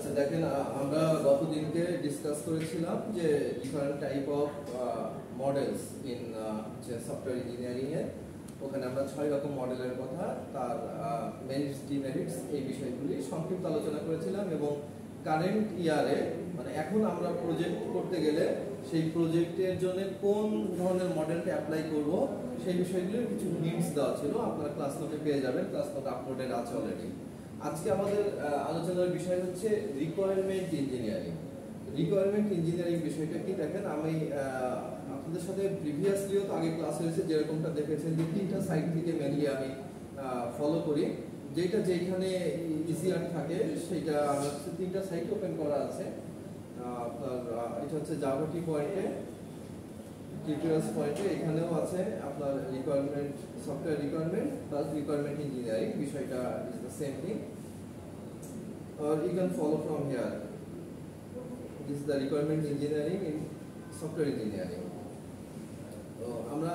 আচ্ছা দেখেন, আমরা গতদিনকে ডিসকাস করেছিলাম যে different type of models in software engineering এর। ওখানে আমরা 6 রকম মডেলের কথা, তার মেরিটস ডিমেরিটস এই বিষয়গুলি সংক্ষিপ্ত আলোচনা করেছিলাম। এবং কারেন্ট ইয়ারে মানে এখন আমরা প্রজেক্ট করতে গেলে সেই প্রজেক্টের জন্য কোন ধরনের মডেলটা অ্যাপ্লাই করব সেই বিষয়গুলির কিছু হিন্টস দেওয়া ছিল। আপনারা ক্লাস নোটে পেয়ে যাবেন, ক্লাস নোট আপলোডেড আছে অলরেডি। আজকে আমাদের আলোচনার বিষয় হচ্ছে রিকোয়ারমেন্ট ইঞ্জিনিয়ারিং। রিকোয়ারমেন্ট ইঞ্জিনিয়ারিং বিষয়টা কি দেখেন, আমি আপনাদের সাথে প্রিভিয়াসলিও তো আগে ক্লাস হয়েছে, যেরকমটা দেখেছেন যে 3টা সাইট থেকে মেনলি আমি ফলো করি। যেটা যেখানে ইজিয়ার থাকে সেইটা আমার 3টা সাইট ওপেন করা আছে। আপনার এটা হচ্ছে জাভাটি পয়েন্টে, টিউটোরিয়ালস পয়েন্টে, এখানেও আছে আপনার requirement software requirement plus requirement engineering, বিষয়টা is the same thing. or you can follow from here. This is the requirement engineering in software engineering. তো আমরা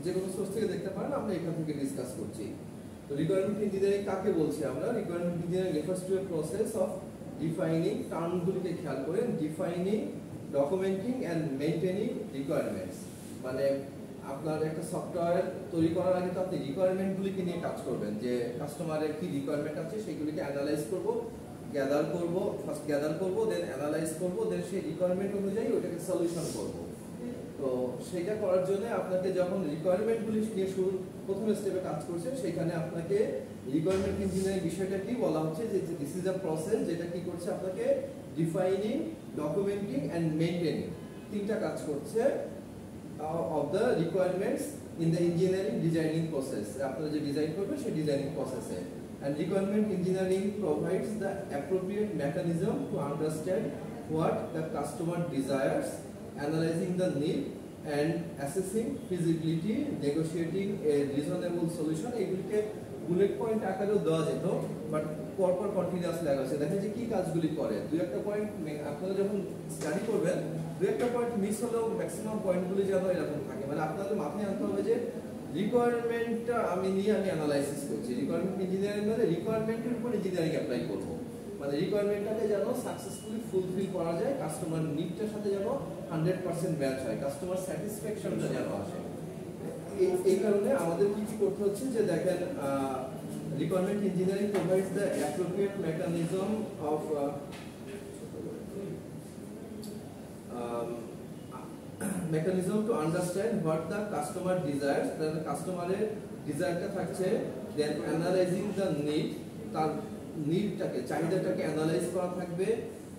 যে কোনো সোর্স থেকে দেখতে পারেন, আমরা এখান থেকে ডিসকাস করছি। তো রিকোয়ারমেন্ট ইঞ্জিনিয়ারিং কাকে বলছি আমরা? Requirement engineering refers to a process of defining, টার্মগুলিকে খেয়াল করেন, defining, documenting and maintaining requirements. মানে আপনার একটা সফটওয়্যার তৈরি করার আগে তো আপনি রিকোয়ারমেন্টগুলিকে নিয়ে কাজ করবেন, যে কাস্টমারের কি রিকোয়ারমেন্ট আছে সেগুলিকে অ্যানালাইজ করব, গ্যাদার করব, ফার্স্ট গ্যাদার করব, দেন অ্যানালাইজ করব, দেন সেই রিকোয়ারমেন্ট অনুযায়ী ওটাকে সলিউশন করব। তো সেইটা করার জন্য আপনাকে যখন রিকোয়ারমেন্টগুলি নিয়ে প্রথম স্টেপে কাজ করছেন, সেখানে আপনাকে রিকোয়ারমেন্ট ইঞ্জিনিয়ারিং বিষয়টা কি বলা হচ্ছে যে দিস ইজ আ প্রসেস যেটা কি করছে আপনাকে ডিফাইনিং, ডকুমেন্টিং এন্ড মেইনটেইনিং, 3টা কাজ করছে of the requirements in the engineering designing process. আপনারা যে ডিজাইন করবেন সেই ডিজাইনিং প্রসেসে। And requirement engineering provides the appropriate mechanism to understand what the customer desires, analyzing the need and assessing feasibility, negotiating a reasonable solution. এগুলিকে bullet point আকারেও দেওয়া যেত, but পরপর continuous লেখা আছে। দেখেন যে কি কাজগুলি করে, 2-1টা পয়েন্ট আপনারা যখন স্টাডি করবেন 2-1টা পয়েন্ট মিস হলেও ম্যাক্সিমাম পয়েন্টগুলি যেন এরকম থাকে। মানে আপনাদের মাথায় আনতে হবে যে রিকোয়ারমেন্টটা আমি অ্যানালাইসিস করছি। রিকোয়ারমেন্ট ইঞ্জিনিয়ারিং মানে রিকোয়ারমেন্টের উপর ইঞ্জিনিয়ারিং অ্যাপ্লাই করব। মানে রিকোয়ারমেন্টটাকে যেন সাকসেসফুলি ফুলফিল করা যায়, কাস্টমার নিডটার সাথে যেন 100% ম্যাচ হয়, কাস্টমার স্যাটিসফ্যাকশনটা যেন আসে। এই কারণে আমাদের কি করতে হচ্ছে যে দেখেন, requirement engineering provides the appropriate mechanism to understand what the customer desires. The customer desire থাকছে, then analyzing the need, তার নিডটাকে, চাহিদাটাকে অ্যানালাইজ করা থাকবে,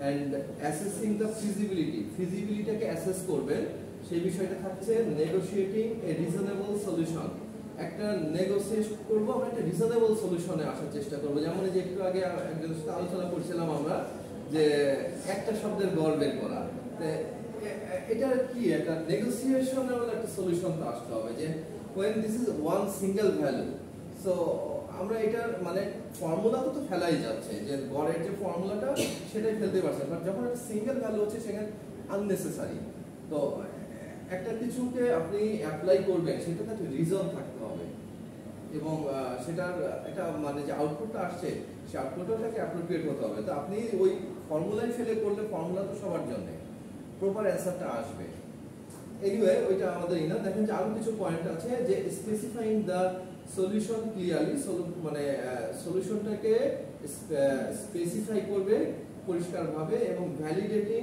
and assessing the feasibilityটাকে অ্যাসেস করবেন, সেই বিষয়টা থাকছে। negotiating a reasonable solution, একটা নেগোসিয়েট করব, আমরা একটা রিজনেবল সলিউশনে আসার চেষ্টা করব। যেমন যে একটু আগে একজনের সাথে আলোচনা করছিলাম আমরা যে একটা শব্দের গড় বের করা, এটা কি একটা নেগোসিয়েশনের একটা সলিউশন তো আসতে হবে, যে when this is one single value, so আমরা এটার মানে ফর্মুলা তো ফেলাই যাচ্ছে, যে গড়ের যে ফর্মুলাটা সেটাই ফেলতে পারছে, বাট যখন একটা সিঙ্গেল ভ্যালু হচ্ছে সেখানে আননেসেসারি। তো একটা কিছুকে আপনি অ্যাপ্লাই করবেন সেটাতে একটা রিজন থাকতে হবে, এবং সেটার একটা মানে যে আউটপুটটা আসছে সেই আউটপুটটাকে অ্যাপ্রোপ্রিয়েট হতে হবে। তো আপনি ওই ফর্মুলায় ফেলে করলে ফর্মুলা তো সবার জন্য প্রপার অ্যান্সারটা আসবে। এনিওয়ে ওইটা আমাদের না। দেখেন যে আরো কিছু পয়েন্ট আছে, যে স্পেসিফাইং দ্য সলিউশন ক্লিয়ারলি, মানে সলিউশনটাকে স্পেসিফাই করবে পরিষ্কারভাবে, এবং validating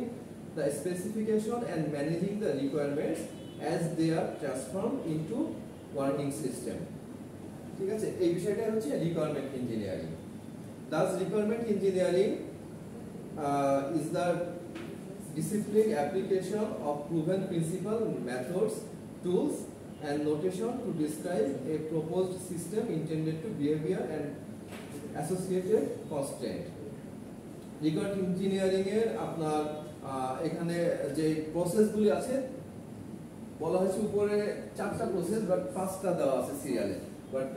the specification and managing the requirements as they are transformed into working system. ঠিক আছে, এই বিষয়টা হচ্ছে requirement engineering. Thus requirement engineering is the disciplined application of proven principle, methods, tools and notation to describe a proposed system intended to behavior and associated constraint. Requirement engineering এর আপনার এখানে যে প্রসেসগুলি আছে বলা হয়েছে উপরে 4টা প্রসেস, বাট 5টা দেওয়া আছে সিরিয়ালে, বাট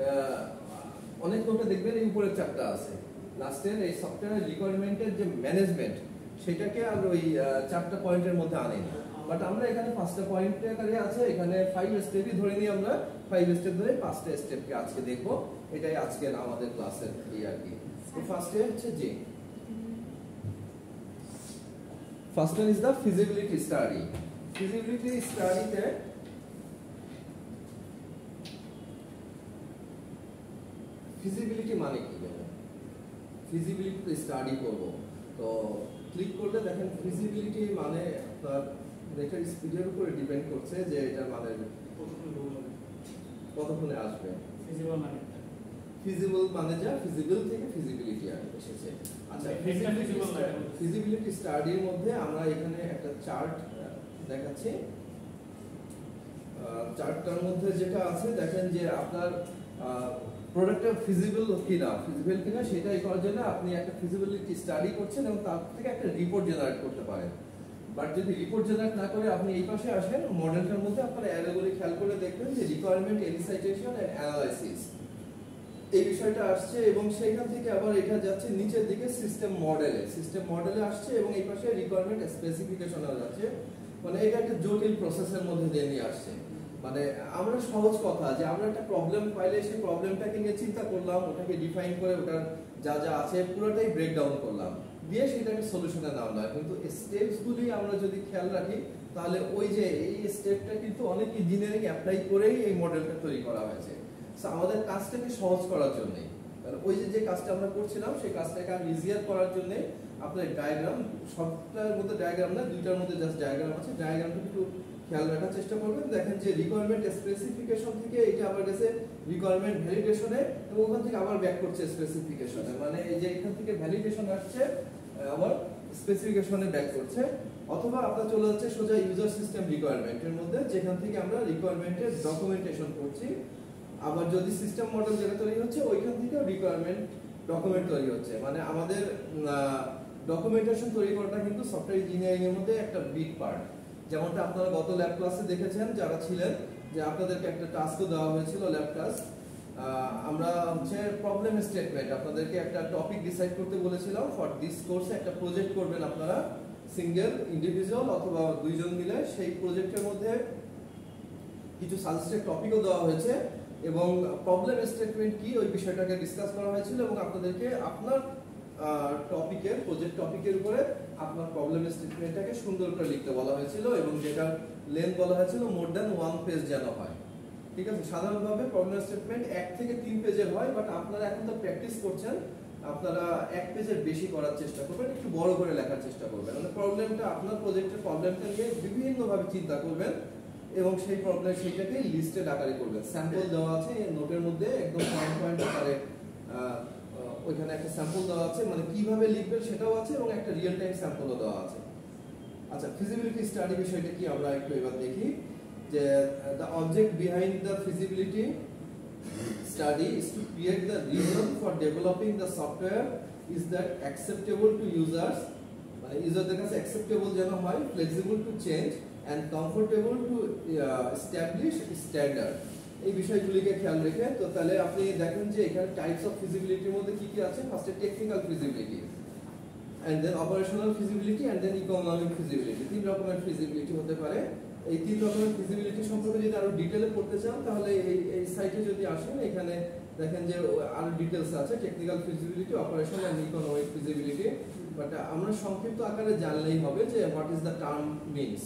অনেক লোকে দেখবেন এই উপরে 4টা আছে। লাস্টের এই সফটওয়্যার রিকোয়ারমেন্টের যে ম্যানেজমেন্ট সেটাকে আর ওই 4টা পয়েন্টের মধ্যে আনেনি, বাট আমরা এখানে 5টা পয়েন্টের আকারে আছে। এখানে 5 স্টেপই ধরে নিই আমরা, 5 স্টেপ ধরে 5টা স্টেপকে আজকে দেখবো। এটাই আজকের আমাদের ক্লাসের আর কি। তো ফার্স্টে হচ্ছে যে first one is the feasibility study. Feasibility স্টাডিতে ফিজিবিলিটি মানে কি? ফিজিবিলিটি স্টাডি করব, তো ক্লিক করলে দেখেন ফিজিবিলিটি মানে আপনার নেটের স্পিডের উপরে ডিপেন্ড করছে যে এটার মানে কতক্ষণে আসবে। ফিজিবল মানে যা ফিজিবল থেকে ফিজিবিলিটি এসেছে। আচ্ছা, ফিজিবিলিটি স্টাডির মধ্যে আমরা এখানে একটা চার্ট দেখাচ্ছি। চার্টটার মধ্যে যেটা আছে দেখেন যে আপনার প্রোডাক্টটা ফিজিবল কিনা সেটাই করার জন্য আপনি একটা ফিজিবিলিটি স্টাডি করছেন এবং তার থেকে একটা রিপোর্ট জেনারেট করতে পারেন। বাট যদি রিপোর্ট জেনারেট না করে আপনি এই পাশে আসেন, মডেলটার মধ্যে আপনারা অ্যারেগুলি খেয়াল করে দেখবেন যে রিকোয়ারমেন্ট, এলিসাইটেশন এন্ড অ্যানালাইসিস এই বিষয়টা আসছে এবং সেখান থেকে আবার এটা যাচ্ছে নিচের দিকে সিস্টেম মডেলে আসছে এবং এই পাশে রিকোয়ারমেন্ট স্পেসিফিকেশনে যাচ্ছে। মানে এটা একটা জটিল প্রসেসের মধ্যে দিয়ে নিয়ে আসছে। মানে আমরা সহজ কথা যে আমরা একটা প্রবলেম পাইলে সেই প্রবলেমটাকে নিয়ে চিন্তা করলাম, ওটাকে ডিফাইন করে ওটার যা যা আছে পুরোটাই ব্রেকডাউন করলাম, দিয়ে সেটাকে সলিউশনে নামলাম। কিন্তু স্টেপসগুলি আমরা যদি খেয়াল রাখি তাহলে ওই যে এই স্টেপটা কিন্তু অনেক ইঞ্জিনিয়ারিং অ্যাপ্লাই করেই এই মডেলটা তৈরি করা হয়েছে। সো আমাদের কাজটাকে সহজ করার জন্য, ওই যে কাজটা আমরা করছিলাম সেই কাজটাকে আমি ইজিয়ার করার জন্য আপনার ডায়াগ্রাম, সবটার মধ্যে ডায়াগ্রাম না, দুইটার মধ্যে জাস্ট ডায়াগ্রাম আছে, ডায়াগ্রামটা একটু খেয়াল রাখার চেষ্টা করবেন। দেখেন যে রিকোয়ারমেন্ট স্পেসিফিকেশন থেকে এটা আবার গেছে রিকোয়ারমেন্ট ভ্যালিডেশনে এবং ওখান থেকে আবার ব্যাক করছে স্পেসিফিকেশনে। মানে এই যে এখান থেকে ভ্যালিডেশন আসছে আবার স্পেসিফিকেশনে ব্যাক করছে, অথবা আপনার চলে যাচ্ছে সোজা ইউজার সিস্টেম রিকোয়ারমেন্টের মধ্যে, যেখান থেকে আমরা রিকোয়ারমেন্টের ডকুমেন্টেশন করছি। আবার যদি সিস্টেম মডেল যেটা তৈরি হচ্ছে ওইখান থেকে রিকোয়ারমেন্ট ডকুমেন্ট তৈরি হচ্ছে। মানে আমাদের ডকুমেন্টেশন তৈরি করাটা কিন্তু সফটওয়্যার ইঞ্জিনিয়ারিং এর মধ্যে একটা বিগ পার্ট। যেমনটা আপনারা গত ল্যাব ক্লাসে দেখেছেন যারা ছিলেন, যে আপনাদেরকে একটা টাস্কও দেওয়া হয়েছিল ল্যাব টাস্ক। আমরা হচ্ছে প্রবলেম স্টেটমেন্ট, আপনাদেরকে একটা টপিক ডিসাইড করতে বলেছিলাম। ফর দিস কোর্সে একটা প্রজেক্ট করবেন আপনারা, সিঙ্গেল, ইন্ডিভিজুয়াল অথবা দুইজন মিলে। সেই প্রজেক্টের মধ্যে কিছু সাজেস্টেড টপিকও দেওয়া হয়েছে এবং প্রবলেম স্টেটমেন্ট কি ওই বিষয়টাকে ডিসকাস করা হয়েছিল এবং আপনাদেরকে আপনার টপিকের, প্রজেক্ট টপিকের উপরে আপনার প্রবলেম স্টেটমেন্টটাকে সুন্দর করে লিখতে বলা হয়েছিল এবং যেটা লেন্থ বলা হয়েছিল মোর দ্যান 1 পেজ যেন হয়। ঠিক আছে, সাধারণভাবে প্রবলেম স্টেটমেন্ট 1 থেকে 3 পেজের হয়, বাট আপনারা এখন তো প্র্যাকটিস করছেন, আপনারা 1 পেজের বেশি করার চেষ্টা করবেন, একটু বড় করে লেখার চেষ্টা করবেন। মানে প্রবলেমটা, আপনার প্রজেক্টের প্রবলেমটা নিয়ে বিভিন্নভাবে চিন্তা করবেন এবং সেই প্রবলেম সেইটাকে লিস্টেড আকারে করবেন। স্যাম্পল দেওয়া আছে নোটের মধ্যে, একদম পয়েন্ট আকারে ওইখানে একটা স্যাম্পল দেওয়া আছে, মানে কিভাবে লিখবেন সেটাও আছে এবং একটা রিয়েল টাইম স্যাম্পলও দেওয়া আছে। আচ্ছা, ফিজিবিলিটি স্টাডি বিষয়টা কি আমরা একটু এবার দেখি। যে the object behind the feasibility study is to create the reason for developing the software is that acceptable to users, মানে ইউজারদের কাছে acceptable যেন হয়, flexible to change and comfortable to establish standard। এই বিষয়গুলিকে খেয়াল রেখে তো তাহলে আপনি দেখেন যে এখানে টাইপস অফ ফিজিবিলিটির মধ্যে কি কি আছে। ফার্স্টে technical feasibility, and then operational feasibility, and then economic feasibility। তিন রকমের ফিজিবিলিটি হতে পারে। এই তিন রকমের ফিজিবিলিটি সম্পর্কে যদি আরো ডিটেইলে পড়তে চান তাহলে এই সাইটে যদি আসেন এখানে দেখেন যে আরো ডিটেইলস আছে, technical feasibility, operational and economic feasibility. But আমরা সংক্ষিপ্ত আকারে জানলেই হবে যে what is the term means.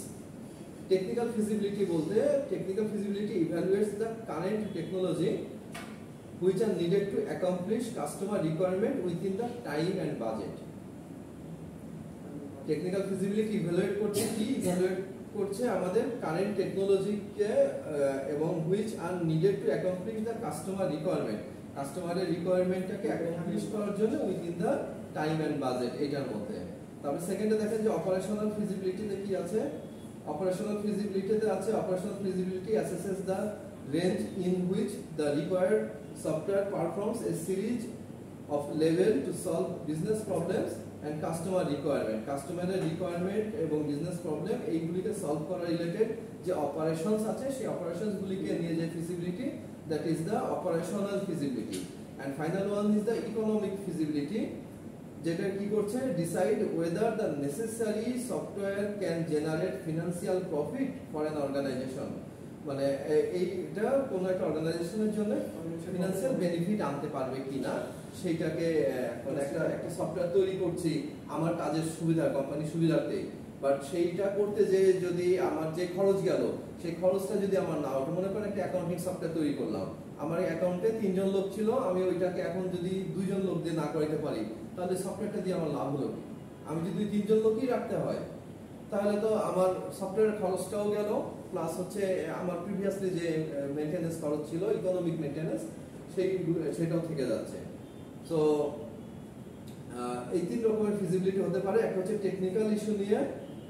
Technical feasibility বলতে, technical feasibility evaluates the current technology which are needed to accomplish customer requirement within the time and budget। Technical feasibility evaluate করছে কি? Evaluate করছে আমাদের কারেন্ট টেকনোলজিকে এবং which are needed to accomplish the customer requirement, কাস্টমারের রিকোয়ারমেন্টটাকে accomplish করার জন্য within the time and budget, এটার মধ্যে। তারপরে সেকেন্ডে দেখেন যে অপারেশনাল ফিজিবিলিটিতে কি আছে। অপারেশনাল ফিজিবিলিটিতে আছে operational feasibility assesses the range in which the required software performs a series of level to solve business problems and customer requirement। কাস্টমারের রিকোয়ারমেন্ট এবং বিজনেস প্রবলেম এইগুলিকে সলভ করা রিলেটেড যে অপারেশনস আছে সেই অপারেশনস গুলিকে নিয়ে যে feasibility, that is the operational feasibility. And final one is the economic feasibility, যেটা কি করছে decide whether the necessary software can generate financial profit for an organisation. মানে এইটা কোন একটা অর্গানাইজেশনের জন্য ফিনান্সিয়াল বেনিফিট আনতে পারবে কিনা সেইটাকে, মানে একটা সফটওয়্যার তৈরি করছি আমার কাজের সুবিধা, কোম্পানির সুবিধার্থে, বাট সেইটা করতে যে যদি আমার যে খরচ গেল সেই খরচটা যদি আমার না ওঠে, মনে করেন একটা অ্যাকাউন্টিং সফটওয়্যার তৈরি করলাম, আমার অ্যাকাউন্টে 3 জন লোক ছিল, আমি ওইটাকে এখন যদি 2 জন লোক দিয়ে না করাইতে পারি, তাহলে সফটওয়্যারটা দিয়ে আমার লাভ হলো কি? আমি যদি 3 জন লোকই রাখতে হয়, তাহলে তো আমার সফটওয়্যারের খরচটাও গেল, প্লাস হচ্ছে আমার প্রিভিয়াসলি যে মেইনটেনেন্স খরচ ছিল, ইকোনমিক মেইনটেনেন্স, সেটাও থেকে যাচ্ছে। সো এই 3 রকমের ফিজিবিলিটি হতে পারে। একটা হচ্ছে টেকনিক্যাল ইস্যু নিয়ে,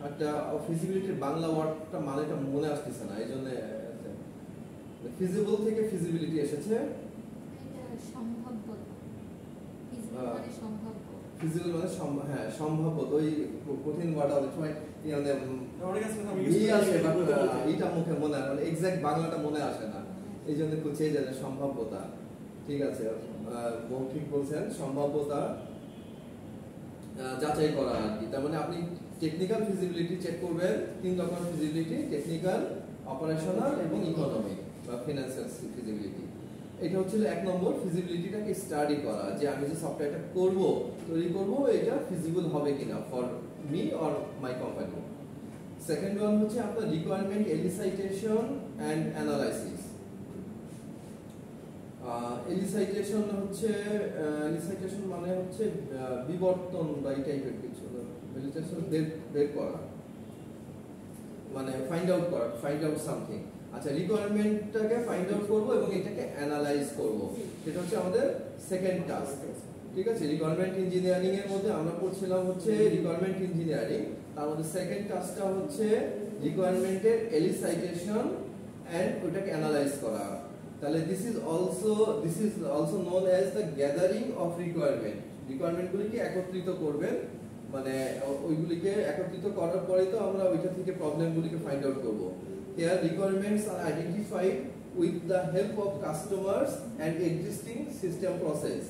একটা ফিজিবিলিটির বাংলা ওয়ার্ডটা মানেটা মনে আসতেছে না, এই জন্য ফিজিবল থেকে ফিজিবিলিটি এসেছে। ফিজিবল মানে হ্যাঁ সম্ভাব্য, ওই কঠিন ওয়ার্ড অনেক সময় এইটা মুখে মনে হয়, মানে এক্সাক্ট বাংলাটা মনে আসে না, এই জন্য খুঁজেই যায় সম্ভাব্যতা। ঠিক আছে, বহু ঠিক বলছেন, সম্ভাব্যতা যাচাই করা আর কি। তার মানে আপনি টেকনিক্যাল ফিজিবিলিটি চেক করবেন, 3 রকমের ফিজিবিলিটি: টেকনিক্যাল, অপারেশনাল এবং ইকোনমিক বা ফিনান্সিয়াল ফিজিবিলিটি। এটা হচ্ছিল 1 নম্বর, ফিজিবিলিটিটাকে স্টাডি করা, যে আমি যে সফটওয়্যারটা করব, তৈরি করব, এটা ফিজিবল হবে কিনা for me or my company. Second one হচ্ছে আপনার রিকোয়ারমেন্ট এলিসাইটেশন এন্ড অ্যানালাইসিস। এলিসাইটেশন মানে হচ্ছে বিবর্তন বা এই টাইপের কিছু। এলিসাইটেশন বের করা মানে ফাইন্ড আউট সামথিং। আচ্ছা, রিকোয়ারমেন্টটাকে ফাইন্ড আউট করব এবং এটাকে অ্যানালাইজ করব, সেটা হচ্ছে আমাদের সেকেন্ড টাস্ক। ঠিক আছে, রিকোয়ারমেন্ট ইঞ্জিনিয়ারিং এর মধ্যে আমরা পড়ছিলাম হচ্ছে রিকোয়ারমেন্ট ইঞ্জিনিয়ারিং, তার মধ্যে সেকেন্ড টাস্কটা হচ্ছে রিকোয়ারমেন্টের এলিসাইটেশন এন্ড ওটাকে অ্যানালাইজ করা। তাহলে this is also known as the gathering of requirement. রিকোয়ারমেন্টগুলিকে একত্রিত করবেন, মানে ওইগুলিকে একত্রিত করার পরে তো আমরা ওইটা থেকে প্রবলেমগুলিকে ফাইন্ড আউট করব। Here requirements are identified with the help of customers and existing system process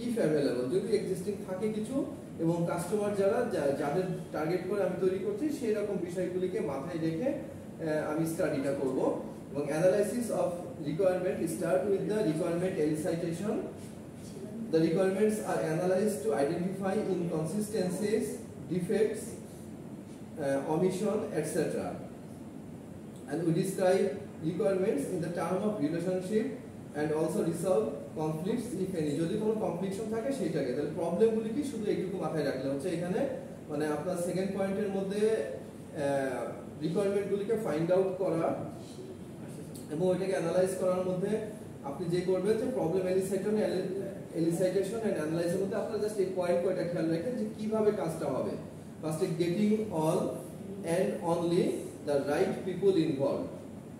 if available। যদি এক্সিস্টিং থাকে কিছু এবং কাস্টমার যাদের টার্গেট করে আমি তৈরি করছি সেই রকম বিষয়গুলিকে মাথায় রেখে আমি স্টাডিটা করব। এবং analysis of requirement start with the requirement elicitation. The requirements are analyzed to identify inconsistencies, defects, omission, etc. And we describe requirements in the term of relationship and also resolve conflicts if any। যদি কোনো কনফ্লিকশন থাকে সেটাকে, তাহলে প্রবলেমগুলি কি শুধু এইটুকু মাথায় রাখলে হচ্ছে। এখানে মানে আপনার সেকেন্ড পয়েন্টের মধ্যে রিকোয়ারমেন্টগুলিকে ফাইন্ড আউট করা এবং ওইটাকে অ্যানালাইজ করার মধ্যে আপনি যে করবেন যে প্রবলেম এলিসাইটেশন এন্ড অ্যানালাইজের মধ্যে আপনারা জাস্ট এই পয়েন্ট কয়টা খেয়াল রাখেন যে কিভাবে কাজটা হবে। ফার্স্টে getting all and only the right people involved।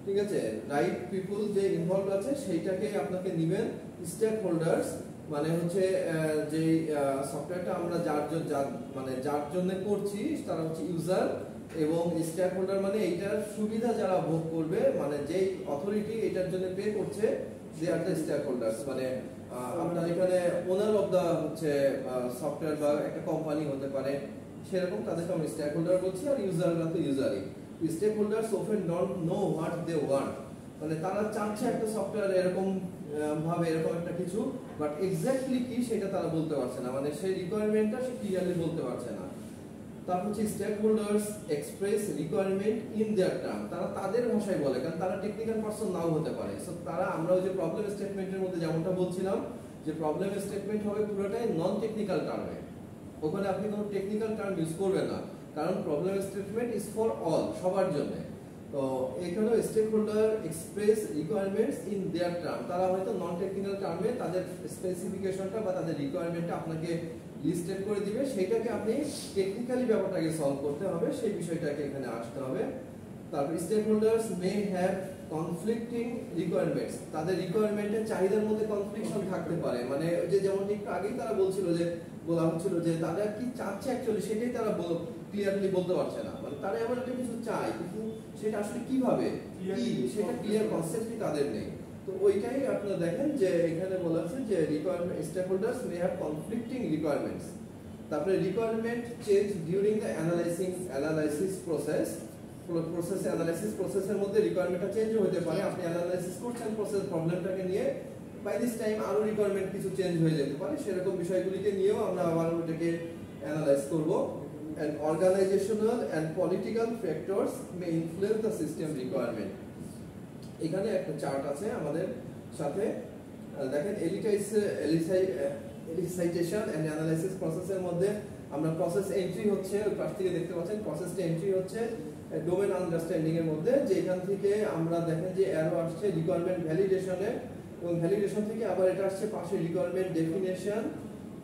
ঠিক আছে, রাইট পিপল যে ইনভলভ আছে সেইটাকে আপনাকে নেবেন। স্টেক হোল্ডার্স মানে হচ্ছে যে সফটওয়্যারটা আমরা যার জন্য করছি তারা হচ্ছে ইউজার, এবং স্টেক হোল্ডার মানে এইটার সুবিধা যারা ভোগ করবে, মানে যেই অথরিটি এটার জন্য পে করছে, দে আর দ্য স্টেক হোল্ডার্স। মানে আপনার এখানে ওনার অফ দা হচ্ছে সফটওয়্যার বা একটা কোম্পানি হতে পারে, সেরকম তাদেরকে আমরা স্টেক হোল্ডার বলছি। আর ইউজাররা তো ইউজারই। Stakeholders often don't know what they want, মানে তারা চাচ্ছে একটা সফটওয়্যার এরকম ভাবে এরকম একটা কিছু, বাট এক্স্যাক্টলি কি সেটা তারা বলতে পারছে না, মানে সেই রিকোয়ারমেন্টটা সে ক্লিয়ারলি বলতে পারছে না। তারপর হচ্ছে stakeholders express requirement in their term, তারা তাদের ভাষায় বলে, কারণ তারা টেকনিক্যাল পারসন নাও হতে পারে। সো তারা, আমরা ওই যে প্রবলেম স্টেটমেন্টের মধ্যে যেমনটা বলছিলাম যে প্রবলেম স্টেটমেন্ট হবে পুরোটাই নন টেকনিক্যাল টার্মে, ওখানে আপনি কোনো টেকনিক্যাল টার্ম ইউজ করবেন না, কারণ problem statement is for all, সবার জন্য। তো এখানে stakeholder express requirements in their term, তারা হয়তো নন টেকনিক্যাল টার্মে তাদের স্পেসিফিকেশনটা বা তাদের রিকোয়ারমেন্টটা আপনাকে লিস্টেড করে দিবে, সেটাকে আপনি টেকনিক্যালি ব্যাপারটাকে সলভ করতে হবে, সেই বিষয়টাকে এখানে আসতে হবে। তারপর stakeholders may have conflicting requirements, তাদের রিকোয়ারমেন্টের চাহিদার মধ্যে কনফ্লিকশন থাকতে পারে, মানে যে যেমন একটু আগেই তারা বলা হচ্ছিল যে তারা কি চাচ্ছে অ্যাকচুয়ালি সেটাই তারা ক্লিয়ারলি বলতে পারছে না, মানে তারা এমন একটা কিছু চায় কিন্তু সেটা আসলে কিভাবে কি সেটা ক্লিয়ার কনসেপ্টই তাদের নেই। তো ওইটাই আপনারা দেখেন যে এখানে বলা আছে যে requirement stakeholders may have conflicting requirements. তারপরে requirement change during the analysis প্রসেসের মধ্যে রিকোয়ারমেন্টটা চেঞ্জ হতে পারে। আপনি অ্যানালাইসিস করছেন প্রবলেমটাকে নিয়ে, বাই দিস টাইম আরো রিকোয়ারমেন্ট কিছু চেঞ্জ হয়ে যেতে পারে, সেরকম বিষয়গুলিকে নিয়েও আমরা আবার ওটাকে অ্যানালাইজ করব। and organizational and political factors may influence the system requirement. এখানে একটা চার্ট আছে আমাদের সাথে, দেখেন এলিসাইটেশন এন্ড অ্যানালাইসিস প্রসেসের মধ্যে আমরা প্রসেস এন্ট্রি হচ্ছে ওই পাশ থেকে দেখতে পাচ্ছেন, প্রসেসটা এন্ট্রি হচ্ছে ডোমেন আন্ডারস্ট্যান্ডিং এর মধ্যে, যে এখান থেকে আমরা দেখেন যে অ্যারো আসছে রিকোয়ারমেন্ট ভ্যালিডেশনে, এবং ভ্যালিডেশন থেকে আবার এটা আসছে পাশে রিকোয়ারমেন্ট ডেফিনেশন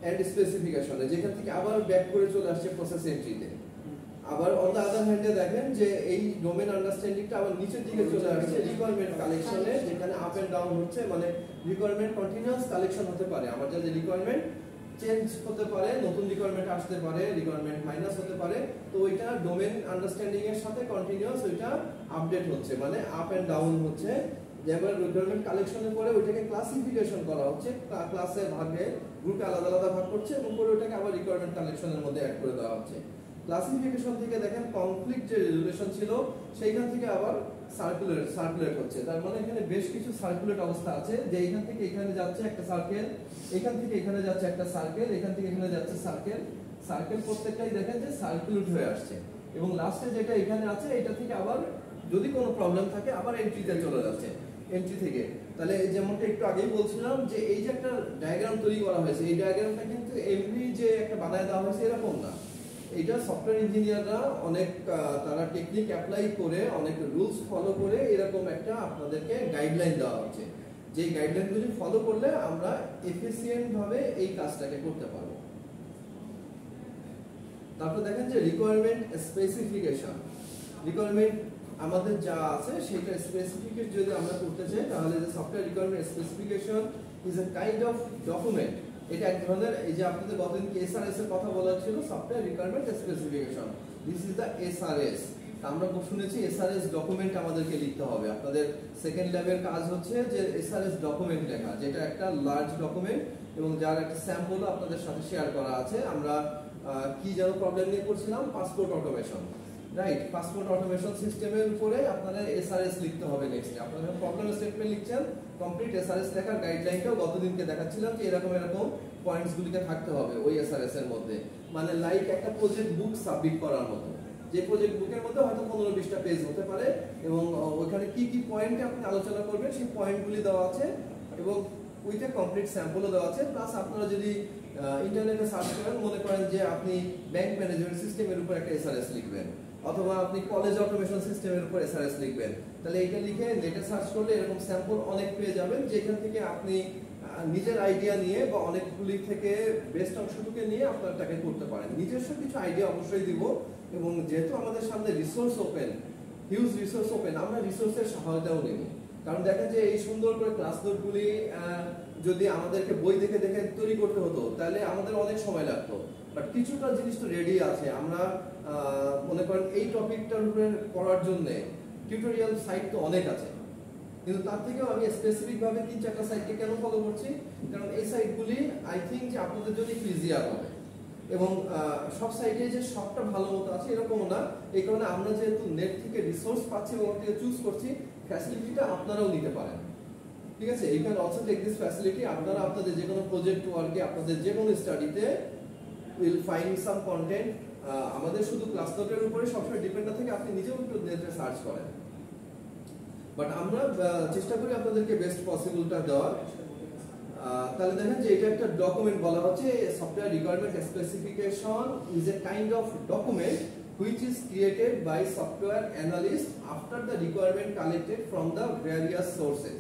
এন্ড স্পেসিফিকেশনে, যেখান থেকে আবার ব্যাক করে চলে আসছে প্রসেস এন্ট্রিতে। আবার অন দ্য আদার হ্যান্ডে দেখেন যে এই ডোমেন আন্ডারস্ট্যান্ডিংটা আবার নিচের দিকে চলে আসছে রিকোয়ারমেন্ট কালেকশনে, যেখানে আপ এন্ড ডাউন হচ্ছে, মানে রিকোয়ারমেন্ট কন্টিনিউয়াস কালেকশন হতে পারে, আমার যে রিকোয়ারমেন্ট চেঞ্জ হতে পারে, নতুন রিকোয়ারমেন্ট আসতে পারে, রিকোয়ারমেন্ট মাইনাস হতে পারে, তো ওইটা ডোমেন আন্ডারস্ট্যান্ডিং এর সাথে কন্টিনিউয়াস ওইটা আপডেট হচ্ছে, মানে আপ এন্ড ডাউন হচ্ছে। যেবার রিকোয়ারমেন্ট কালেকশনের পরে ওইটাকে ক্লাসিফিকেশন করা হচ্ছে, ক্লাসে ভাগে গ্রুপে আলাদা আলাদা ভাগ করছে, এবং পরে ওইটাকে আবার রিকোয়ারমেন্ট কালেকশনের মধ্যে অ্যাড করে দেওয়া হচ্ছে। ক্লাসিফিকেশন থেকে দেখেন কনফ্লিক্ট যে রেজুলেশন ছিল সেইখান থেকে আবার সার্কুলেট হচ্ছে, তার মানে এখানে বেশ কিছু সার্কুলেট অবস্থা আছে, যে এখান থেকে এখানে যাচ্ছে একটা সার্কেল, এখান থেকে এখানে যাচ্ছে একটা সার্কেল, এখান থেকে এখানে যাচ্ছে সার্কেল, সার্কেল প্রত্যেকটাই দেখেন যে সার্কুলেট হয়ে আসছে, এবং লাস্টে যেটা এখানে আছে এটা থেকে আবার যদি কোনো প্রবলেম থাকে আবার এন্ট্রিতে চলে যাচ্ছে, এন্ট্রি থেকে। তাহলে যেমনটা একটু আগেই বলছিলাম যে এই যে একটা ডায়াগ্রাম তৈরি করা হয়েছে, এই ডায়াগ্রামটা কিন্তু এমনি যে একটা বানায় দেওয়া হয়েছে এরকম না, এটা সফটওয়্যার ইঞ্জিনিয়াররা অনেক তারা টেকনিক অ্যাপ্লাই করে অনেক রুলস ফলো করে এরকম একটা আপনাদেরকে গাইডলাইন দেওয়া হচ্ছে, যে গাইডলাইনগুলি ফলো করলে আমরা এফিসিয়েন্ট ভাবে এই কাজটাকে করতে পারবো। তারপর দেখেন যে রিকোয়ারমেন্ট স্পেসিফিকেশন, রিকোয়ারমেন্ট আমাদের যা আছে সেটা স্পেসিফিকেট যদি আমরা করতে চাই, তাহলে যে software requirement specification is a kind of document, এটা এক ধরনের, এই যে আপনাদের গতদিনকে এসআরএস এর কথা বলা ছিল, software requirement specification, this is the SRS. আমরা শুনেছি এসআরএস ডকুমেন্ট আমাদেরকে লিখতে হবে, আপনাদের সেকেন্ড লেভেল কাজ হচ্ছে যে এসআরএস ডকুমেন্ট লেখা, যেটা একটা লার্জ ডকুমেন্ট এবং যার একটা স্যাম্পলও আপনাদের সাথে শেয়ার করা আছে। আমরা কি যেন প্রবলেম নিয়ে করছিলাম, passport automation, right? Passport automation সিস্টেমের উপরে আপনাদের এসআরএস লিখতে হবে। নেক্সট আপনারা প্রবলেম স্টেটমেন্ট লিখছেন, কমপ্লিট এসআরএস লেখার গাইডলাইনটাও গতদিনকে দেখাচ্ছিলাম যে এরকম এরকম পয়েন্টস গুলিকে থাকতে হবে ওই এসআরএস এর মধ্যে, মানে লাইক একটা প্রজেক্ট বুক সাবমিট করার মতো, যে প্রজেক্ট বুকের মধ্যে হয়তো 15-20টা পেজ হতে পারে, এবং ওখানে কি কি পয়েন্টে আপনি আলোচনা করবেন সেই পয়েন্টগুলি দেওয়া আছে, এবং উইথ এ কমপ্লিট স্যাম্পলও দেওয়া আছে। প্লাস আপনারা যদি ইন্টারনেটে সার্চ করেন, মনে করেন যে আপনি ব্যাংক ম্যানেজমেন্ট সিস্টেমের উপর একটা এসআরএস লিখবেন, অথবা আপনি কলেজ অটোমেশন সিস্টেমের উপর এসআরএস লিখবেন, তাহলে এটা লিখে নেটে সার্চ করলে এরকম স্যাম্পল অনেক পেয়ে যাবেন, যেখান থেকে আপনি নিজের আইডিয়া নিয়ে বা অনেকগুলি থেকে বেস্ট অংশটুকু নিয়ে আপনারটাকে করতে পারেন। নিজস্ব কিছু আইডিয়া অবশ্যই দিব, এবং যেহেতু আমাদের সামনে resource open, huge resource open, আমরা রিসোর্সের সহায়তাও নেব। কারণ দেখেন যে এই সুন্দর করে ক্লাস নোটগুলি যদি আমাদেরকে বই দেখে দেখে তৈরি করতে হতো তাহলে আমাদের অনেক সময় লাগতো, বাট কিছুটা জিনিস তো রেডি আছে। আমরা মনে করেন এই টপিকটার উপরে পড়ার জন্য টিউটোরিয়াল সাইট তো অনেক আছে, কিন্তু তার থেকেও আমি স্পেসিফিক ভাবে 3-4টা সাইটকে কেন ফলো করছি, কারণ এই সাইটগুলি আই থিঙ্ক যে আপনাদের জন্য একটু ইজিয়ার হবে, এবং সব সাইটে যে সবটা ভালো মতো আছে এরকমও না। এই কারণে আমরা যেহেতু নেট থেকে রিসোর্স পাচ্ছি এবং থেকে চুজ করছি, ফ্যাসিলিটিটা আপনারাও নিতে পারেন, ঠিক আছে? You can also take this facility. আপনারা আপনাদের যে কোনো প্রজেক্ট ওয়ার্কে, আপনাদের যে কোনো স্টাডিতে উইল ফাইন্ড সাম কন্টেন্ট। আমাদের শুধু ক্লাস নোটের উপরে সবসময় ডিপেন্ড না থেকে আপনি নিজেও একটু নেটে সার্চ করেন, বাট আমরা চেষ্টা করি আপনাদেরকে বেস্ট পসিবলটা দেওয়ার। তাহলে দেখেন যে এটা একটা ডকুমেন্ট বলা হচ্ছে, software requirement specification is a kind of document which is created by software analyst after the requirement collected from the various sources.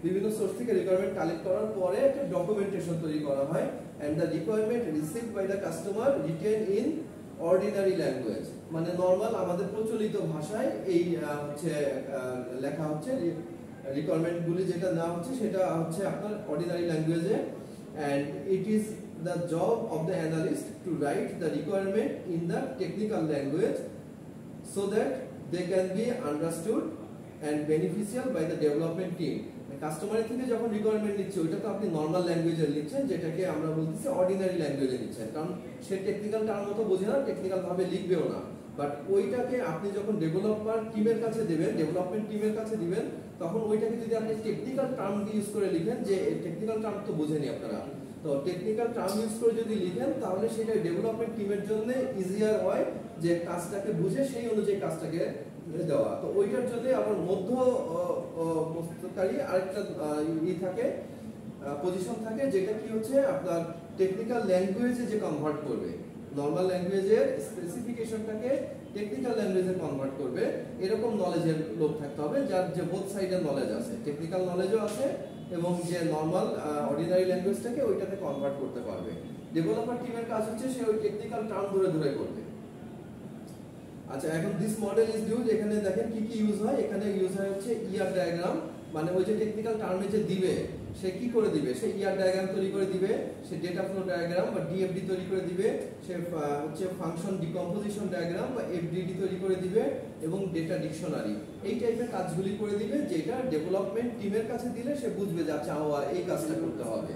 বিভিন্ন সোর্স থেকে রিকোয়ারমেন্ট কালেক্ট করার পরে একটা ডকুমেন্টেশন তৈরি করা হয়, and the requirement received by the customer written in ordinary language, মানে normal আমাদের প্রচলিত ভাষায় এই হচ্ছে লেখা হচ্ছে, রিকোয়ারমেন্ট গুলি যেটা নেওয়া হচ্ছে সেটা হচ্ছে আপনার অর্ডিনারি ল্যাঙ্গুয়েজে, and it is the job of the analyst to write the requirement in the technical language so that they can be understood and beneficial by the development team. কাস্টমারের থেকে যখন রিকোয়ারমেন্ট নিচ্ছে ওইটা তো আপনি নরমাল ল্যাঙ্গুয়েজে লিখছেন, যেটাকে আমরা বলতেছি অর্ডিনারি ল্যাঙ্গুয়েজে লিখছেন, কারণ সে টেকনিক্যাল টার্ম মতো বোঝে না, টেকনিক্যাল ভাবে লিখবেও না। বাট ওইটাকে আপনি যখন ডেভেলপার টিমের কাছে দেবেন, ডেভেলপমেন্ট টিমের কাছে দিবেন, তখন ওইটাকে যদি আপনি টেকনিক্যাল টার্ম ইউজ করে লিখেন, যে টেকনিক্যাল টার্ম তো বোঝেনি আপনারা, তো টেকনিক্যাল টার্ম ইউজ করে যদি লিখেন তাহলে সেটা ডেভেলপমেন্ট টিমের জন্য ইজিয়ার হয় যে কাজটাকে বুঝে সেই অনুযায়ী কাজটাকে দেওয়া। তো ওইটার জন্য আবার মধ্যস্থকারী আরেকটা থাকে পজিশন থাকে, যেটা কি হচ্ছে আপনার টেকনিক্যাল ল্যাঙ্গুয়েজে যে কনভার্ট করবে, নর্মাল ল্যাঙ্গুয়েজের স্পেসিফিকেশনটাকে টেকনিক্যাল ল্যাঙ্গুয়েজে কনভার্ট করবে, এরকম নলেজের লোক থাকতে হবে যার যে বোথ সাইডের নলেজ আছে, টেকনিক্যাল নলেজও আছে এবং যে নর্মাল অর্ডিনারি ল্যাঙ্গুয়েজটাকে ওইটাতে কনভার্ট করতে পারবে। ডেভেলপার টিমের কাজ হচ্ছে সে ওই টেকনিক্যাল টার্ম ধরে ধরে করবে। আচ্ছা, এখন দিস মডেল ইজ ইউজ, এখানে দেখেন কি কি ইউজ হয়। এখানে ইউজ হয় হচ্ছে ইয়ার ডায়াগ্রাম, মানে ওই যে টেকনিক্যাল টার্মে যে দিবে সে কি করে দিবে, সে ইয়ার ডায়াগ্রাম তৈরি করে দিবে, সে ডেটা ফ্লো ডায়াগ্রাম বা ডিএফডি তৈরি করে দিবে, সে হচ্ছে ফাংশন ডিকম্পোজিশন ডায়াগ্রাম বা এফডিডি তৈরি করে দিবে এবং ডেটা ডিকশনারি, এই টাইপের কাজগুলি করে দিবে, যেটা ডেভেলপমেন্ট টিমের কাছে দিলে সে বুঝবে যে আচ্ছা এই কাজটা করতে হবে।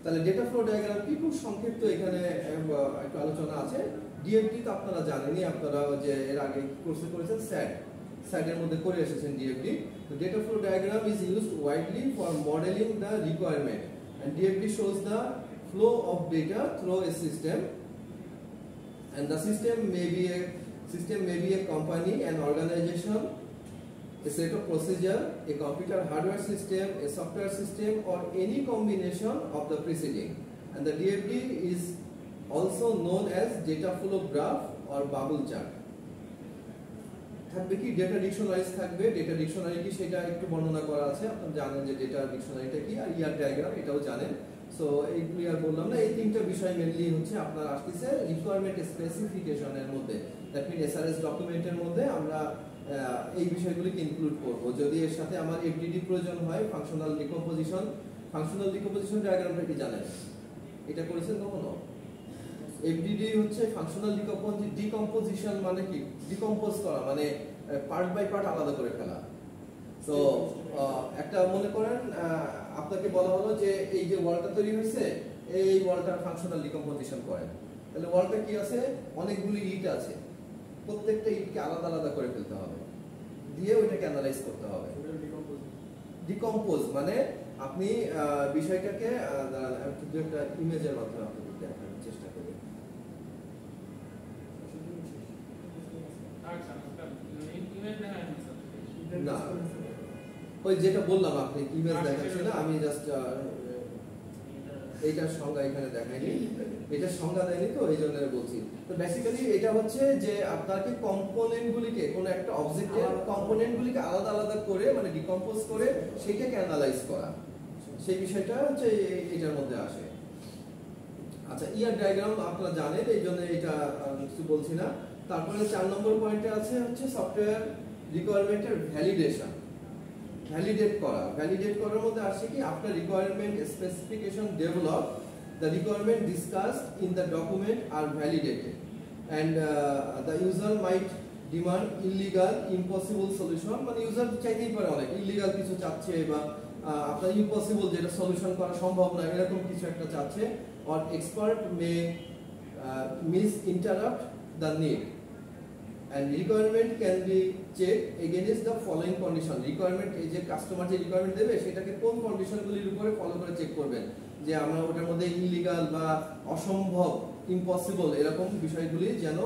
তাহলে ডেটা ফ্লো ডায়াগ্রাম কি, খুব সংক্ষিপ্ত এখানে একটু আলোচনা আছে। ডিএফডি তো আপনারা জানেনই, আপনারা যে এর আগে কোর্সে করেছেন স্যাটের মধ্যে করে এসেছেন ডিএফডি। তো data flow diagram is used widely for modelling the requirement and DFD shows the flow of data through a system, and the system may be a company, an organization, a set of procedure, a computer hardware system, a software system, or any combination of the preceding. And the DFD is also known as data flow graph or bubble chart. থাকবে কি data dictionaries থাকবে। Data dictionary কি সেটা একটু বর্ণনা করা আছে, আপনারা জানেন যে ডেটা ডিকশনারিটা কি, আর ইয়ার ডায়াগ্রাম এটাও জানেন। সো এইগুলি আর বললাম না। এই তিনটা বিষয় মেনলি হচ্ছে আপনার আসতেছে রিকোয়ারমেন্ট স্পেসিফিকেশনের মধ্যে, দ্যাট মিন এসআরএস ডকুমেন্টের মধ্যে আমরা এই বিষয়গুলিকে ইনক্লুড করব। যদি এর সাথে আমার এফডিডি প্রয়োজন হয়, ফাংশনাল ডিকম্পোজিশন ডায়াগ্রামটা কি জানেন, এটা করেছেন কখনো? এফডিডি হচ্ছে ফাংশনাল ডিকম্পোজিশন, মানে কি ডিকম্পোজ করা, মানে পার্ট বাই পার্ট আলাদা করে ফেলা। তো একটা মনে করেন আপনাকে বলা হলো যে এই যে ওয়ালটা তৈরি হয়েছে, এই ওয়ালটার ফাংশনাল ডিকম্পোজিশন করেন। তাহলে ওয়ালটা কি আছে, অনেকগুলি ইট আছে, প্রত্যেকটা ইটকে আলাদা আলাদা করে ফেলতে হবে, দিয়ে ওইটাকে অ্যানালাইজ করতে হবে। ডিকম্পোজ মানে আপনি বিষয়টাকে একটা ইমেজের মাধ্যমে আপনাকে দেখানোর চেষ্টা করবেন। না, ওই যেটা বললাম আপনি ইমেজ দেখাচ্ছেন, আমি জাস্ট এইটার সংজ্ঞা এখানে দেখাইনি, এটার সংজ্ঞা দেয়নি তো এই জন্য বলছি। তো বেসিক্যালি এটা হচ্ছে যে আপনাকে কম্পোনেন্টগুলিকে, কোনো একটা অবজেক্টের কম্পোনেন্টগুলিকে আলাদা আলাদা করে মানে ডিকম্পোজ করে সেটাকে অ্যানালাইজ করা, সেই বিষয়টা হচ্ছে এটার মধ্যে আসে। আচ্ছা, ইয়ার ডায়াগ্রাম আপনারা জানেন, এই জন্য এটা কিছু বলছি না। তারপরে 4 নম্বর পয়েন্টে আছে হচ্ছে সফটওয়্যার রিকোয়ারমেন্টের ভ্যালিডেট করার মধ্যে আসে কি, after requirement specification develop, the requirement discussed in the document are validated, and the user might demand illegal impossible solution, মানে ইউজার চাইতেই পারে অনেক ইলিগাল কিছু চাচ্ছে বা আপনার ইম্পসিবল যেটা সলিউশন করা সম্ভব না এরকম কিছু একটা চাচ্ছে, or expert may misinterpret the need, and requirement can be checked against the following condition. Requirement এই যে কাস্টমার যে রিকোয়ারমেন্ট দেবে সেটাকে কোন কন্ডিশনগুলির উপরে ফলো করে চেক করবেন, যে আমরা ওটার মধ্যে ইলিগাল বা অসম্ভব ইম্পসিবল এরকম বিষয়গুলি যেন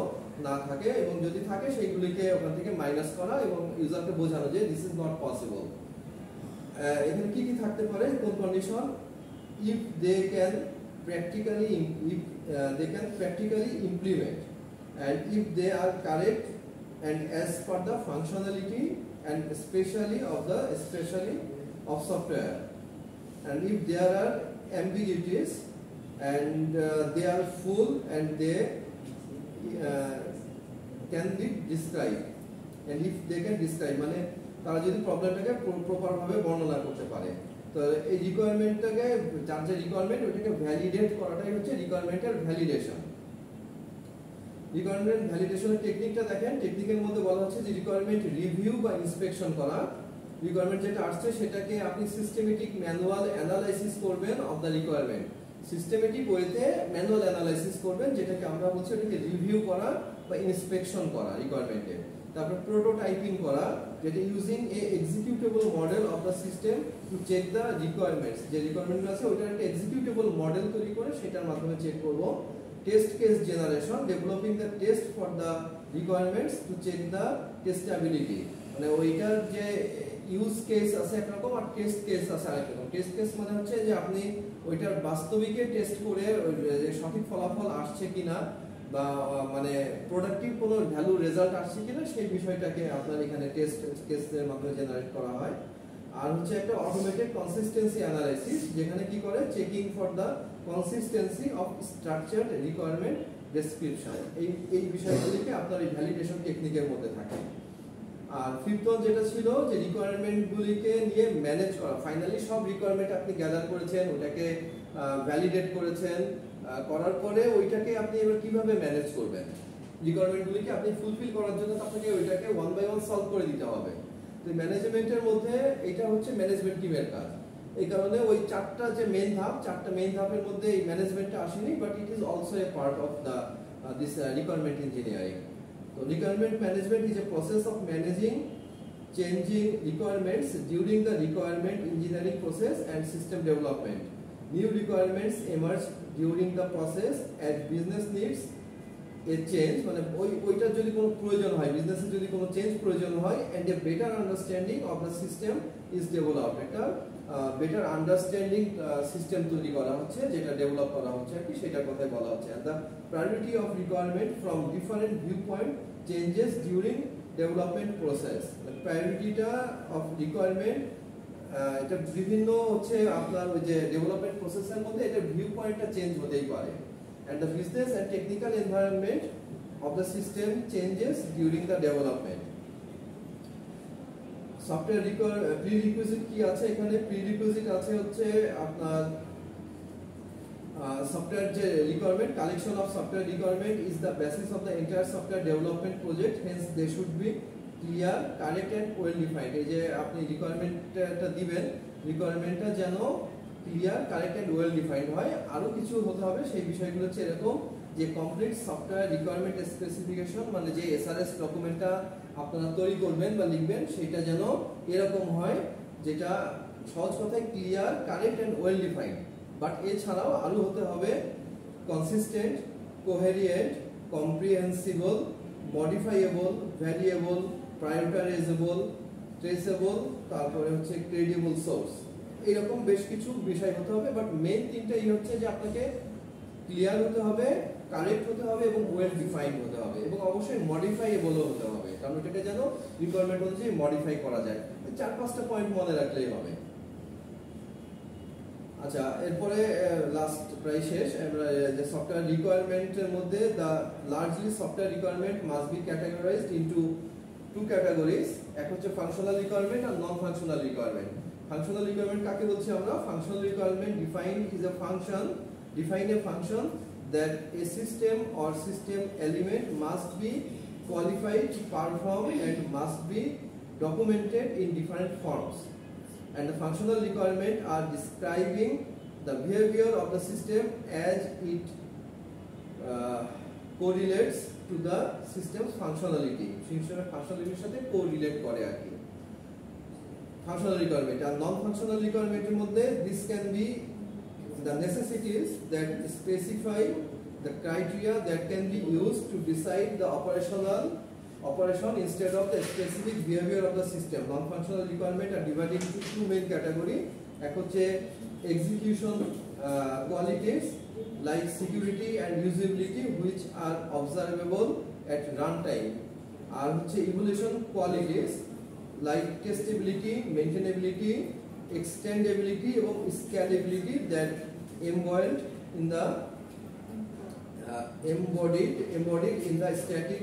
না থাকে, এবং যদি থাকে সেইগুলিকে ওখান থেকে মাইনাস করা এবং ইউজারকে বোঝানো যে দিস ইজ নট পসিবল। এখানে কি কি থাকতে পারে, কোন condition, if they can practically implement, and if they are correct and as per the functionality and especially of software, and if there are ambiguities and they are full and they can be described, and if they can describe মানে তারা যদি প্রবলেমটাকে proper ভাবে বর্ণনা করতে পারে। তো এই রিকোয়ারমেন্টটাকে, যার যে রিকোয়ারমেন্ট ওটাকে ভ্যালিডেট করাটাই হচ্ছে রিকোয়ারমেন্টের ভ্যালিডেশন। রিকোয়ারমেন্ট ভ্যালিডেশনের টেকনিকটা দেখেন, টেকনিকের মধ্যে বলা হচ্ছে যে রিকোয়ারমেন্ট রিভিউ বা ইন্সপেকশন করা। রিকোয়ারমেন্ট যেটা আসছে সেটাকে আপনি সিস্টেমেটিক ম্যানুয়াল অ্যানালাইসিস করবেন অফ দ্য রিকোয়ারমেন্ট, সিস্টেমেটিক ওয়েতে ম্যানুয়াল অ্যানালাইসিস করবেন, যেটাকে আমরা বলছি এটাকে রিভিউ করা বা ইন্সপেকশন করা রিকোয়ারমেন্টের। তারপর প্রোটোটাইপিং করা, যেটা using a executable model of the system to check the requirements, যে রিকোয়ারমেন্ট আছে ওইটার একটা এক্সিকিউটেবল মডেল তৈরি করে সেটার মাধ্যমে চেক করব। Test case generation, developing the test for the requirements to check the testability, মানে ওইটার যে ইউজ কেস আছে একরকম আর টেস্ট কেস আছে আরেক রকম। টেস্ট কেস মানে হচ্ছে যে আপনি ওইটার বাস্তবিকে টেস্ট করে যে সঠিক ফলাফল আসছে কিনা বা মানে প্রোডাক্টিভ কোনো ভ্যালু রেজাল্ট আসছে কিনা সেই বিষয়টাকে আপনার এখানে টেস্ট কেসের মাধ্যমে জেনারেট করা হয়। আর হচ্ছে একটা অটোমেটেড কনসিস্টেন্সি অ্যানালাইসিস, যেখানে কি করে checking for the consistency of structured requirement description, এই বিষয়গুলিকে আপনার এই ভ্যালিডেশন টেকনিকের মধ্যে থাকে। আর ফিফথ ওয়ান যেটা ছিল যে রিকোয়ারমেন্টগুলিকে নিয়ে ম্যানেজ করা, ফাইনালি সব রিকোয়ারমেন্ট আপনি গ্যাদার করেছেন, ওটাকে ভ্যালিডেট করেছেন, করার পরে ওইটাকে আপনি এবার কিভাবে ম্যানেজ করবেন, রিকোয়ারমেন্টগুলিকে আপনি ফুলফিল করার জন্য আপনাকে ওইটাকে ওয়ান বাই ওয়ান সলভ করে দিতে হবে। তো ম্যানেজমেন্টের মধ্যে এটা হচ্ছে ম্যানেজমেন্ট টিমের কাজ। এই কারণে ওই চারটা যে মেইন ধাপ, চারটা মেইন ধাপের মধ্যে এই ম্যানেজমেন্টটা আসেনি, but it is also a part of the this requirement engineering. So requirement management is a process of managing changing requirements during the requirement engineering process and system development. New requirements emerge during the process as business needs a change, মানে ওইটার যদি কোনো প্রয়োজন হয়, বিজনেসের যদি কোনো change প্রয়োজন হয়, and a better understanding of the system is developed, একটা বেটার আন্ডারস্ট্যান্ডিং সিস্টেম তৈরি করা হচ্ছে, যেটা ডেভেলপ করা হচ্ছে আর কি, সেটার কথাই বলা হচ্ছে। and the priority of requirement from different viewpoint changes during development process, প্রায়োরিটিটা অফ রিকোয়ারমেন্ট এটা বিভিন্ন হচ্ছে আপনার ওই যে ডেভেলপমেন্ট প্রসেসের মধ্যে এটা ভিউ পয়েন্টটা চেঞ্জ হতেই পারে। and the business and technical environment of the system changes during the development. Software prerequisite কি আছে এখানে? প্রিরিকুইজিট আছে হচ্ছে আপনার software requirement, collection of software requirement is the basis of the entire software development project, hence they should be clear, correct and well defined. এই যে আপনি রিকোয়ারমেন্টটা দিবেন, রিকোয়ারমেন্টটা যেন clear, correct and well defined হয়। আরো কিছু হতে হবে, সেই বিষয়গুলো হচ্ছে এরকম যে কমপ্লিট সফটওয়্যার রিকোয়ারমেন্ট স্পেসিফিকেশন, মানে যে এসআরএস ডকুমেন্টটা আপনারা তৈরি করবেন বা লিখবেন সেটা যেন এরকম হয়, যেটা সহজ কথায় clear, correct and well defined. But এছাড়াও আরো হতে হবে consistent, coherent, comprehensible, modifiable, variable, prioritisable, traceable, তারপরে হচ্ছে ক্রেডিবল সোর্স। এরকম বেশ কিছু বিষয় হতে হবে, বাট মেইন তিনটাই হচ্ছে যে আপনাকে ক্লিয়ার হতে হবে, কারেক্ট হতে হবে এবং ওয়েল ডিফাইন্ড হতে হবে, এবং অবশ্যই মডিফাইয়েবলও হতে হবে, কারণ এটাকে যেন রিকোয়ারমেন্ট অনুযায়ী মডিফাই করা যায়। 4-5টা পয়েন্ট মনে রাখলেই হবে। আচ্ছা, এরপরে লাস্ট প্রায় শেষ, আমরা যে সফটওয়্যার রিকোয়ারমেন্টের মধ্যে the largely software requirement must be categorised into two categories. এক হচ্ছে ফাংশনাল রিকোয়ারমেন্ট আর non functional requirement. Functional requirement কাকে বলছি আমরা? Functional requirement define is a function, define a function that a system or system element must be qualified to perform and must be documented in different forms. And the functional requirements are describing the behavior of the system as it correlates to the system's functionality. System's functionality সাথে correlate করে আর কি functional requirement। আর non functional requirement এর মধ্যে this can be the necessities that specify the criteria that can be used to decide the operation instead of the specific behavior of the system. Non-functional requirement are divided into two main category. এক হচ্ছে execution qualities like security and usability which are observable at runtime. আর হচ্ছে evaluation qualities like testability, maintainability, extendability এবং scalability that embodied in the static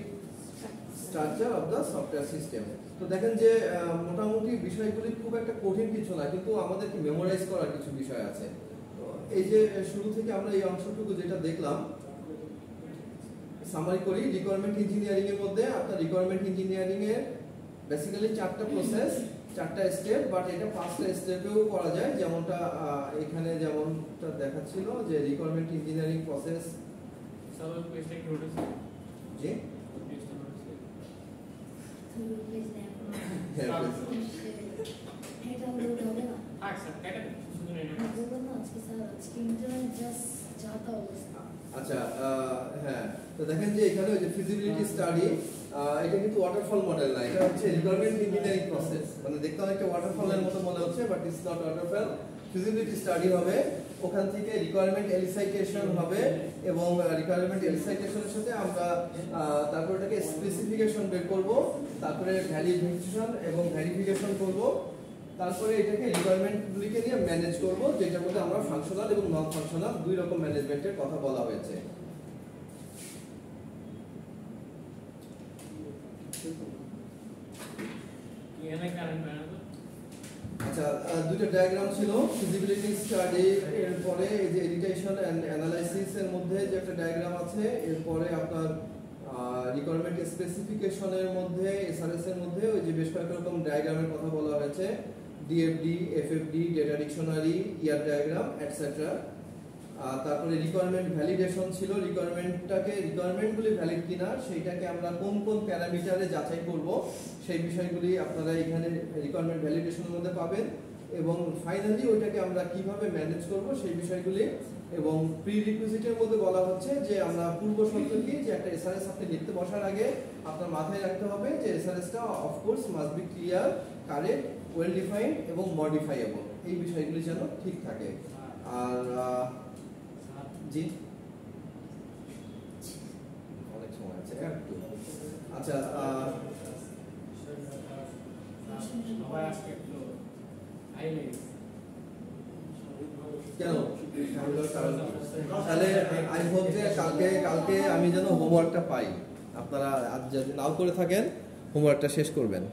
structure of the software system. তো দেখেন যে মোটামুটি বিষয়গুলি খুব একটা কঠিন কিছু না, কিন্তু আমাদেরকে মেমোরাইজ করার কিছু বিষয় আছে। তো এই যে শুরু থেকে আমরা এই অংশটুকু যেটা দেখলাম, সামারি করি। রিকোয়ারমেন্ট ইঞ্জিনিয়ারিং এর মধ্যে আপনার রিকোয়ারমেন্ট ইঞ্জিনিয়ারিং এর বেসিক্যালি 4টা প্রসেস, 4টা স্টেপ, বাট এটা 5টা স্টেপেও করা যায়, যেমনটা এখানে যেমনটা দেখাচ্ছিল যে রিকোয়ারমেন্ট ইঞ্জিনিয়ারিং প্রসেস। জি আচ্ছা, হ্যাঁ, তো দেখেন যে এখানে ওই যে ফিজিবিলিটি স্টাডি, এটা কিন্তু ওয়াটারফল মডেল না, এটা হচ্ছে রিকোয়ারমেন্ট ইঞ্জিনিয়ারিং প্রসেস। মানে দেখতে অনেকটা ওয়াটারফলের মতো মনে হচ্ছে, but it's not waterfall. Feasibility study হবে, ওখান থেকে রিকোয়ারমেন্ট এলিসাইটেশন হবে, এবং রিকোয়ারমেন্ট এলিসাইটেশনের সাথে আমরা তারপর এটাকে স্পেসিফিকেশন বের করব, তারপরে ভ্যালিডেশন এবং ভেরিফিকেশন করব, তারপরে এটাকে রিকোয়ারমেন্টগুলিকে নিয়ে ম্যানেজ করব, যেটার মধ্যে আমরা ফাংশনাল এবং নন ফাংশনাল দুই রকম ম্যানেজমেন্টের কথা বলা হয়েছে। আচ্ছা, দুটো ডায়াগ্রাম ছিল, ফিজিবিলিটি স্টাডি এরপরে এই যে এডিটেশন এন্ড অ্যানালাইসিস এর মধ্যে যে একটা ডায়াগ্রাম আছে, এরপরে আপনার রিকোয়ারমেন্ট স্পেসিফিকেশনের মধ্যে এসআরএস এর মধ্যে ওই যে বেশ কয়েক রকম ডায়াগ্রামের কথা বলা হয়েছে, ডিএফডি, এফএফডি, ডেটা ডিকশনারি, ইয়ার ডায়াগ্রাম এটসেট্রা। তারপরে রিকোয়ারমেন্ট ভ্যালিডেশন ছিল, রিকোয়ারমেন্টগুলি ভ্যালিড কিনা সেইটাকে আমরা কোন কোন প্যারামিটারে যাচাই করব সেই বিষয়গুলি আপনারা এখানে রিকোয়ারমেন্ট ভ্যালিডেশনের মধ্যে পাবেন, এবং ফাইনালি ওইটাকে আমরা কিভাবে ম্যানেজ করব সেই বিষয়গুলি। এবং প্রি রিকুইজিটের মধ্যে বলা হচ্ছে যে আমরা পূর্ব শর্ত কি, যে একটা এসআরএস আপনি লিখতে বসার আগে আপনার মাথায় রাখতে হবে যে এসআরএসটা of course must be clear, correct, well defined এবং মডিফাইয়েবল, এই বিষয়গুলি যেন ঠিক থাকে। আর জি অনেক সময় আছে একটু। আচ্ছা, কেন তাহলে আই হোপ যে কালকে আমি যেন হোমওয়ার্কটা পাই, আপনারা আজ যদি নাও করে থাকেন হোমওয়ার্কটা শেষ করবেন।